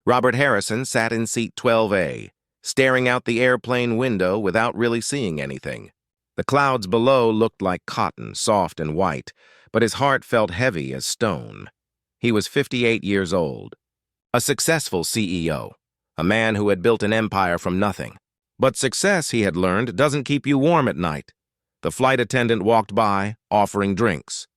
Robert Harrison sat in seat 12A, staring out the airplane window without really seeing anything. The clouds below looked like cotton, soft and white, but his heart felt heavy as stone. He was 58 years old, a successful CEO, a man who had built an empire from nothing. But success, he had learned, doesn't keep you warm at night. The flight attendant walked by, offering drinks.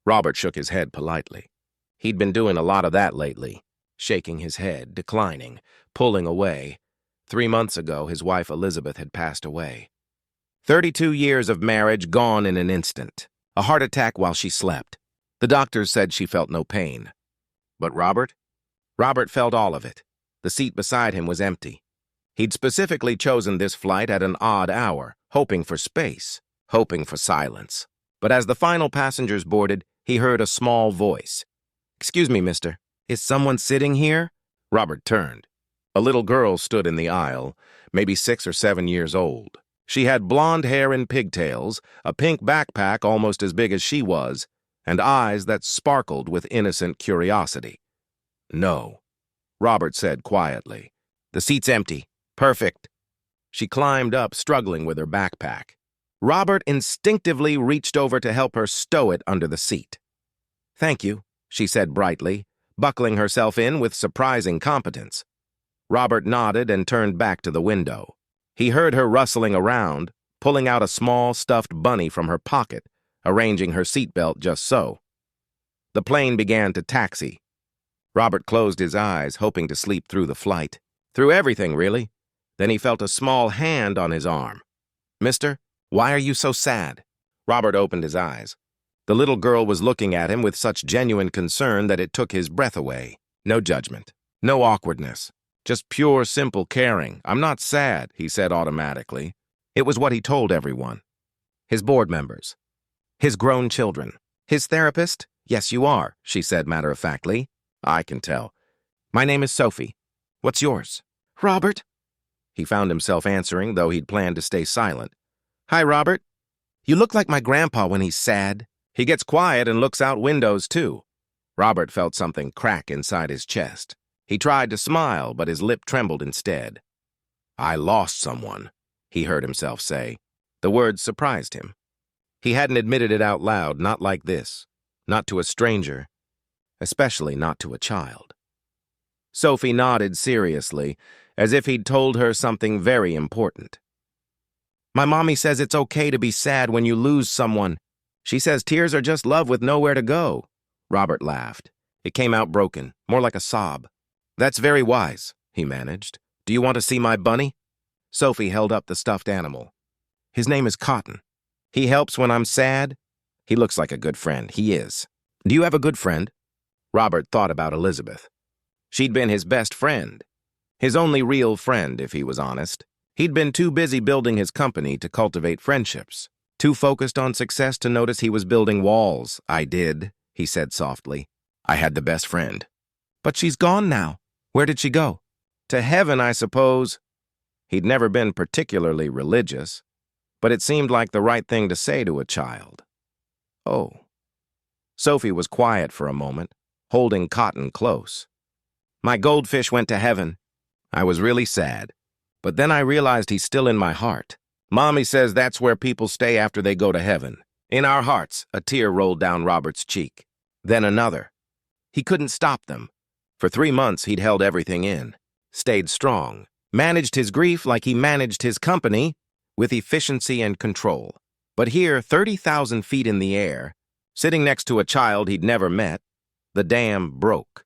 Robert shook his head politely. He'd been doing a lot of that lately, shaking his head, declining, pulling away. 3 months ago, his wife Elizabeth had passed away. 32 years of marriage gone in an instant. A heart attack while she slept. The doctors said she felt no pain. But Robert? Robert felt all of it. The seat beside him was empty. He'd specifically chosen this flight at an odd hour, hoping for space, hoping for silence. But as the final passengers boarded, he heard a small voice. "Excuse me, mister. Is someone sitting here?" Robert turned. A little girl stood in the aisle, maybe 6 or 7 years old. She had blonde hair and pigtails, a pink backpack almost as big as she was, and eyes that sparkled with innocent curiosity. "No," Robert said quietly. "The seat's empty. Perfect." She climbed up, struggling with her backpack. Robert instinctively reached over to help her stow it under the seat. "Thank you," she said brightly, buckling herself in with surprising competence. Robert nodded and turned back to the window. He heard her rustling around, pulling out a small stuffed bunny from her pocket, arranging her seatbelt just so. The plane began to taxi. Robert closed his eyes, hoping to sleep through the flight. Through everything, really. Then he felt a small hand on his arm. "Mister, why are you so sad?" Robert opened his eyes. The little girl was looking at him with such genuine concern that it took his breath away. No judgment, no awkwardness, just pure, simple caring. "I'm not sad," he said automatically. It was what he told everyone. His board members. His grown children. His therapist? "Yes, you are," she said matter-of-factly. "I can tell. My name is Sophie. What's yours?" "Robert." He found himself answering, though he'd planned to stay silent. "Hi, Robert. You look like my grandpa when he's sad. He gets quiet and looks out windows, too." Robert felt something crack inside his chest. He tried to smile, but his lip trembled instead. "I lost someone," he heard himself say. The words surprised him. He hadn't admitted it out loud, not like this. Not to a stranger, especially not to a child. Sophie nodded seriously, as if he'd told her something very important. "My mommy says it's okay to be sad when you lose someone. She says tears are just love with nowhere to go." Robert laughed. It came out broken, more like a sob. "That's very wise," he managed. "Do you want to see my bunny?" Sophie held up the stuffed animal. "His name is Cotton. He helps when I'm sad. He looks like a good friend. He is. Do you have a good friend?" Robert thought about Elizabeth. She'd been his best friend. His only real friend, if he was honest. He'd been too busy building his company to cultivate friendships. Too focused on success to notice he was building walls. "I did," he said softly. "I had the best friend." "But she's gone now. Where did she go?" "To heaven, I suppose." He'd never been particularly religious, but it seemed like the right thing to say to a child. "Oh." Sophie was quiet for a moment, holding Cotton close. "My goldfish went to heaven. I was really sad. But then I realized he's still in my heart. Mommy says that's where people stay after they go to heaven. In our hearts." A tear rolled down Robert's cheek. Then another. He couldn't stop them. For 3 months, he'd held everything in, stayed strong, managed his grief like he managed his company, with efficiency and control. But here, 30,000 feet in the air, sitting next to a child he'd never met, the dam broke.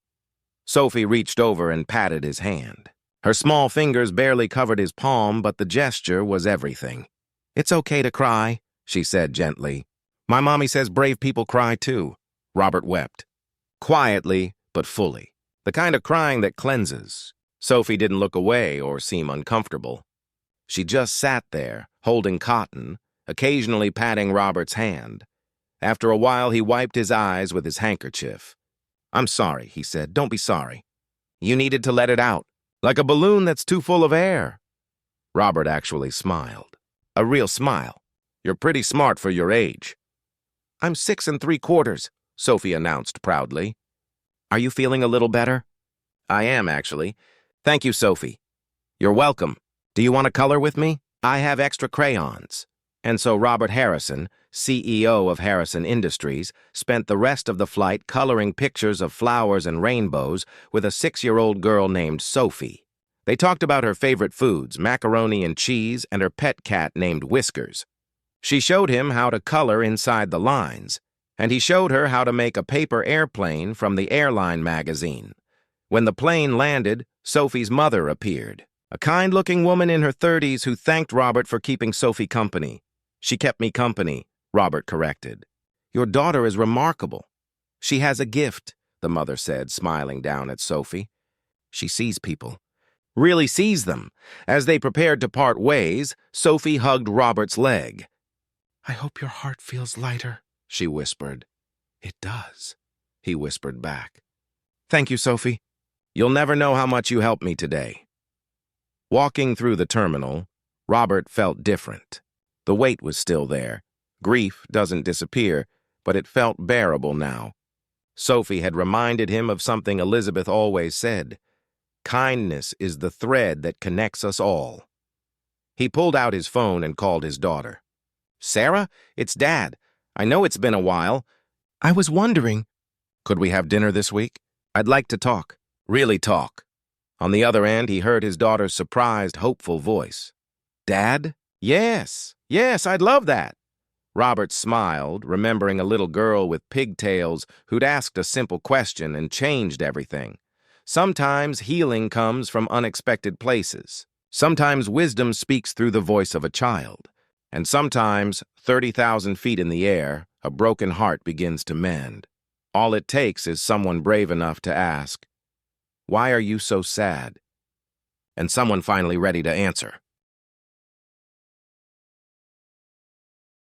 Sophie reached over and patted his hand. Her small fingers barely covered his palm, but the gesture was everything. "It's okay to cry," she said gently. "My mommy says brave people cry too." Robert wept. Quietly, but fully. The kind of crying that cleanses. Sophie didn't look away or seem uncomfortable. She just sat there, holding Cotton, occasionally patting Robert's hand. After a while, he wiped his eyes with his handkerchief. "I'm sorry," he said. "Don't be sorry. You needed to let it out, like a balloon that's too full of air." Robert actually smiled. A real smile. "You're pretty smart for your age." "I'm 6 3/4, Sophie announced proudly. "Are you feeling a little better?" I am, actually. Thank you, Sophie. You're welcome. Do you want to color with me? I have extra crayons. And so Robert Harrison, CEO of Harrison Industries, spent the rest of the flight coloring pictures of flowers and rainbows with a 6-year-old girl named Sophie. They talked about her favorite foods, macaroni and cheese, and her pet cat named Whiskers. She showed him how to color inside the lines, and he showed her how to make a paper airplane from the airline magazine. When the plane landed, Sophie's mother appeared, a kind-looking woman in her 30s who thanked Robert for keeping Sophie company. She kept me company, Robert corrected. Your daughter is remarkable. She has a gift, the mother said, smiling down at Sophie. She sees people. Really sees them. As they prepared to part ways, Sophie hugged Robert's leg. I hope your heart feels lighter, she whispered. It does, he whispered back. Thank you, Sophie. You'll never know how much you helped me today. Walking through the terminal, Robert felt different. The weight was still there. Grief doesn't disappear, but it felt bearable now. Sophie had reminded him of something Elizabeth always said. Kindness is the thread that connects us all. He pulled out his phone and called his daughter. Sarah, it's Dad. I know it's been a while. I was wondering, could we have dinner this week? I'd like to talk. Really talk. On the other end, he heard his daughter's surprised, hopeful voice. Dad? Yes, I'd love that. Robert smiled, remembering a little girl with pigtails who'd asked a simple question and changed everything. Sometimes healing comes from unexpected places. Sometimes wisdom speaks through the voice of a child. And sometimes, 30,000 feet in the air, a broken heart begins to mend. All it takes is someone brave enough to ask, "Why are you so sad?" And someone finally ready to answer.